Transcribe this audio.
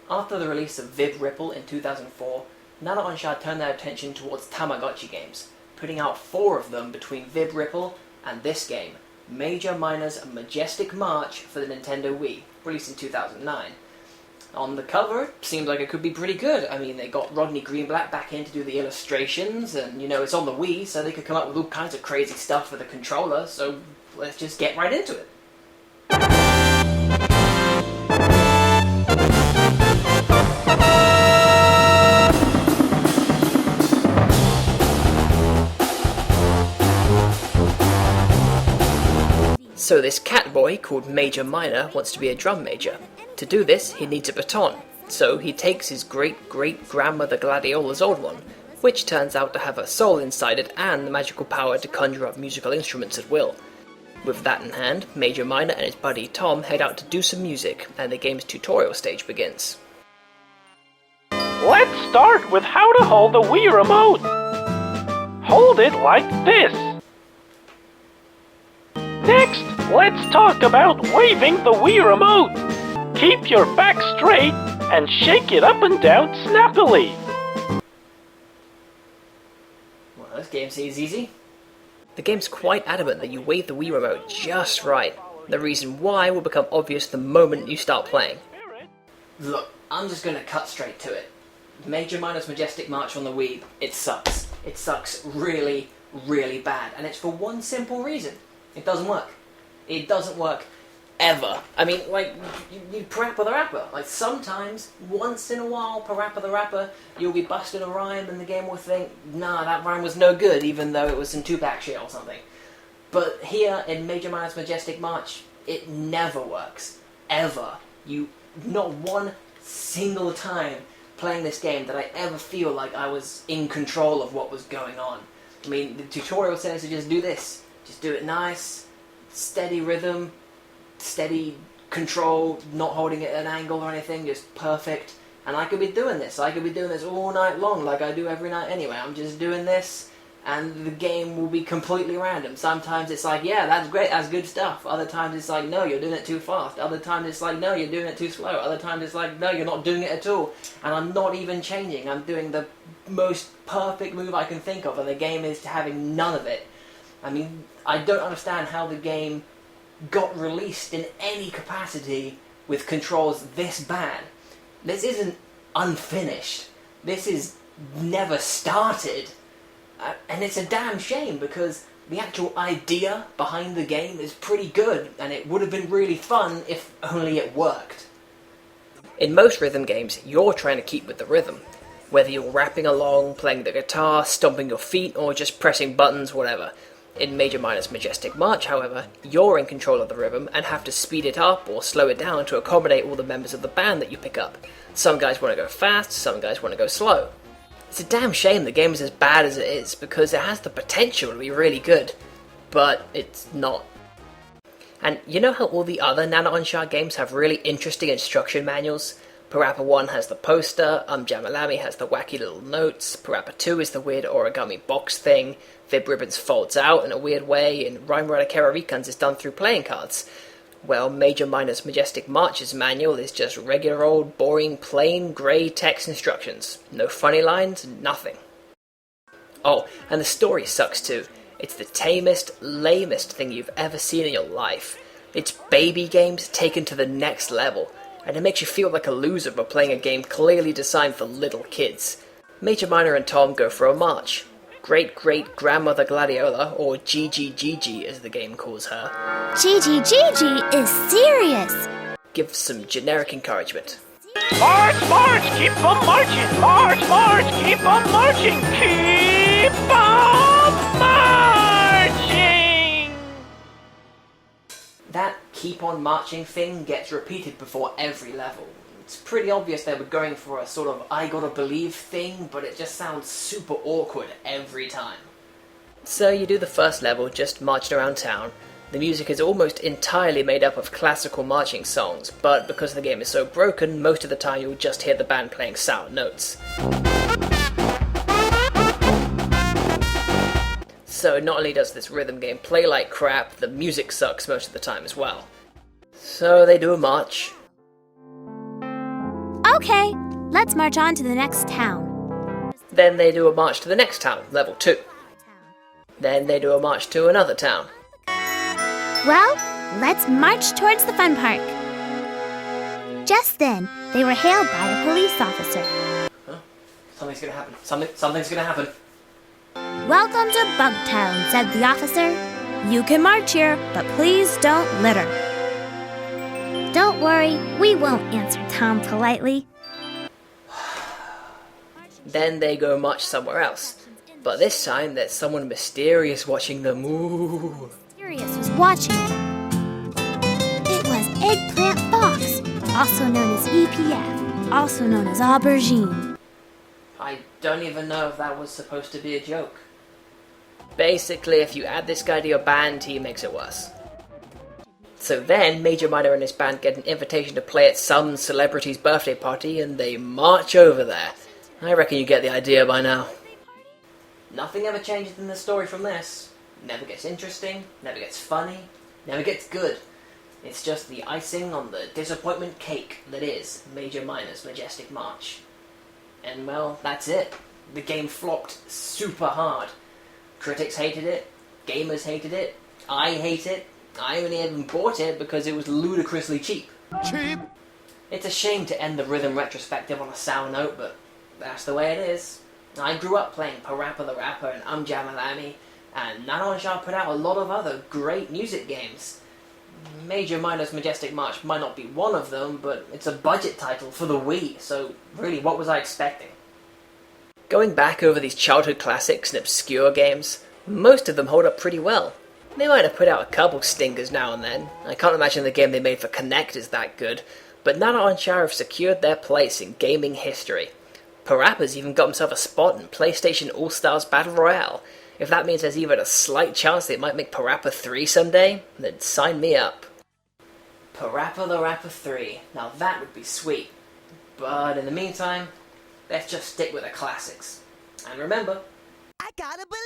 After the release of Viv Ripple in 2004, NanaOn-Sha turned their attention towards Tamagotchi games, putting out 4 of them between Viv Ripple and this game, Major Minor's Majestic March for the Nintendo Wii, released in 2009. On the cover, it seems like it could be pretty good. I mean, they got Rodney Greenblatt back in to do the illustrations, and, you know, it's on the Wii, so they could come up with all kinds of crazy stuff for the controller, so let's just get right into it. So this cat boy called Major Minor wants to be a drum major. To do this, he needs a baton, so he takes his great-great-grandmother Gladiola's old one, which turns out to have a soul inside it and the magical power to conjure up musical instruments at will. With that in hand, Major Minor and his buddy Tom head out to do some music, and the game's tutorial stage begins. Let's start with how to hold the Wii remote. Hold it like this. Next, let's talk about waving the Wii remote. Keep your back straight and shake it up and down snappily. Well, this game seems easy. The game's quite adamant that you wave the Wii remote just right. The reason why will become obvious the moment you start playing. Look, I'm just gonna cut straight to it. Major Minor's Majestic March on the Wii, it sucks. It sucks really, really bad. And it's for one simple reason. It doesn't work. It doesn't work ever. I mean, like, you Parappa the Rapper. Like, sometimes, once in a while, Parappa the Rapper, you'll be busting a rhyme and the game will think, nah, that rhyme was no good, even though it was in 2-pack shit or something. But here, in Major Minor's Majestic March, it never works. Ever. Not one single time playing this game did I ever feel like I was in control of what was going on. I mean, the tutorial says to just do this. Just do it nice, steady rhythm, steady control, not holding it at an angle or anything, just perfect. And I could be doing this. I could be doing this all night long like I do every night anyway. I'm just doing this and the game will be completely random. Sometimes it's like, yeah, that's great, that's good stuff. Other times it's like, no, you're doing it too fast. Other times it's like, no, you're doing it too slow. Other times it's like, no, you're not doing it at all. And I'm not even changing. I'm doing the most perfect move I can think of and the game is having none of it. I mean, I don't understand how the game got released in any capacity with controls this bad. This isn't unfinished. This is never started. And it's a damn shame because the actual idea behind the game is pretty good and it would have been really fun if only it worked. In most rhythm games, you're trying to keep with the rhythm. Whether you're rapping along, playing the guitar, stomping your feet, or just pressing buttons, whatever. In Major Minor's Majestic March, however, you're in control of the rhythm and have to speed it up or slow it down to accommodate all the members of the band that you pick up. Some guys want to go fast, some guys want to go slow. It's a damn shame the game is as bad as it is, because it has the potential to be really good, but it's not. And you know how all the other NanaOn-Sha games have really interesting instruction manuals? Parappa 1 has the poster, Jamalami has the wacky little notes, Parappa 2 is the weird origami box thing, Vib Ribbons folds out in a weird way, and Rhyme Rider Kerarikans is done through playing cards. Well, Major Minor's Majestic March's manual is just regular old, boring, plain, grey text instructions. No funny lines, nothing. Oh, and the story sucks too. It's the tamest, lamest thing you've ever seen in your life. It's baby games taken to the next level, and it makes you feel like a loser for playing a game clearly designed for little kids. Major Minor and Tom go for a march. Great-great-grandmother Gladiola, or GGGG as the game calls her, GGGG is serious! gives some generic encouragement. March, march, keep on marching! March, march, keep on marching! Keep on marching! That keep on marching thing gets repeated before every level. It's pretty obvious they were going for a sort of I gotta believe thing, but it just sounds super awkward every time. So you do the first level just marching around town. The music is almost entirely made up of classical marching songs, but because the game is so broken, most of the time you'll just hear the band playing sour notes. So not only does this rhythm game play like crap, the music sucks most of the time as well. So they do a march. Okay, let's march on to the next town. Then they do a march to the next town, level 2. Then they do a march to another town. Well, let's march towards the fun park. Just then, they were hailed by a police officer. Huh? Something's gonna happen. Something's gonna happen. Welcome to Bugtown, said the officer. You can march here, but please don't litter. Don't worry, we won't, answered Tom politely. Then they go march somewhere else. But this time there's someone mysterious watching them. Ooh. Mysterious was watching them. It was Eggplant Fox, also known as EPF, also known as Aubergine. I don't even know if that was supposed to be a joke. Basically, if you add this guy to your band, he makes it worse. So then, Major Minor and his band get an invitation to play at some celebrity's birthday party, and they march over there. I reckon you get the idea by now. Nothing ever changes in the story from this. Never gets interesting, never gets funny, never gets good. It's just the icing on the disappointment cake that is Major Minor's Majestic March. And well, that's it. The game flopped super hard. Critics hated it, gamers hated it, I hate it. I only even bought it because it was ludicrously cheap. Cheap? It's a shame to end the Rhythm Retrospective on a sour note, but that's the way it is. I grew up playing Parappa the Rapper and Jamalami, and NanaOn-Sha put out a lot of other great music games. Major Minor's Majestic March might not be one of them, but it's a budget title for the Wii, so really what was I expecting? Going back over these childhood classics and obscure games, most of them hold up pretty well. They might have put out a couple stingers now and then. I can't imagine the game they made for Kinect is that good, but NanaOn-Sha have secured their place in gaming history. Parappa's even got himself a spot in PlayStation All-Stars Battle Royale. If that means there's even a slight chance they might make Parappa 3 someday, then sign me up. Parappa the Rapper 3. Now that would be sweet. But in the meantime, let's just stick with the classics. And remember, I gotta believe